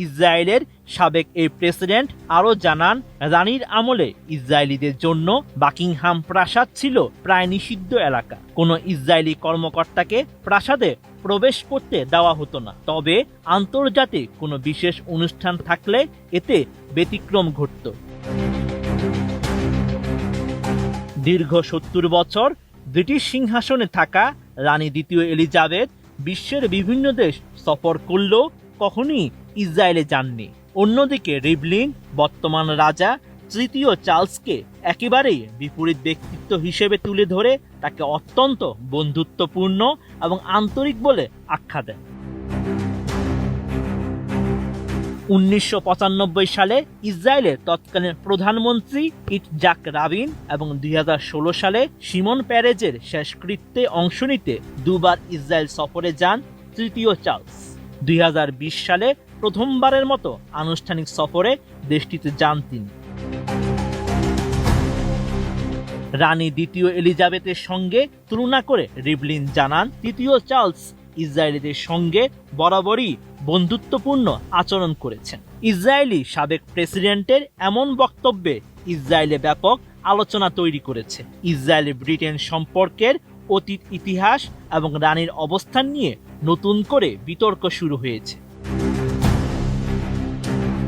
ইসরায়েলের সাবেক এই প্রেসিডেন্ট আরও জানান, রানীর আমলে ইসরায়েলিদের জন্য বাকিংহাম প্রাসাদ ছিল প্রায় নিষিদ্ধ এলাকা। কোনো ইসরায়েলি কর্মকর্তাকে প্রাসাদে প্রবেশ করতে দেওয়া হতো না, তবে আন্তর্জাতিক কোনো বিশেষ অনুষ্ঠান থাকলে এতে ব্যতিক্রম ঘটত। দীর্ঘ ৭০ বছর ব্রিটিশ সিংহাসনে থাকা রানী দ্বিতীয় এলিজাবেথ বিশ্বের বিভিন্ন দেশ সফর করলেও কখনই ইসরায়েলে যাননি। অন্যদিকে রিভলিন বর্তমান রাজা তৃতীয় চার্লসকে একেবারেই বিপরীত ব্যক্তিত্ব হিসেবে তুলে ধরে তাকে অত্যন্ত বন্ধুত্বপূর্ণ এবং আন্তরিক বলে আখ্যা দেন। ১৯৯৫ সালে ইসরায়েলের তৎকালীন প্রধানমন্ত্রী ইটজাক রাবিন এবং ২০১৬ সালে শিমন পেরেজের শেষকৃত্যে অংশ নিতে দুবার ইসরায়েল সফরে যান তৃতীয় চার্লস। ২০২০ সালে প্রথমবারের মতো আনুষ্ঠানিক সফরে দেশটিতে যান তিনি। রানী দ্বিতীয় এলিজাবেথের সঙ্গে তুলনা করে রিভলিন জানান, তৃতীয় চার্লস ইসরায়েলিদের সঙ্গে বরাবরই বন্ধুত্বপূর্ণ আচরণ করেছেন। ইসরায়েলি সাবেক প্রেসিডেন্টের এমন বক্তব্যে ইসরায়েলে ব্যাপক আলোচনা তৈরি করেছে। ইসরায়েল ব্রিটেন সম্পর্কের অতীত ইতিহাস এবং রানীর অবস্থান নিয়ে নতুন করে বিতর্ক শুরু হয়েছে।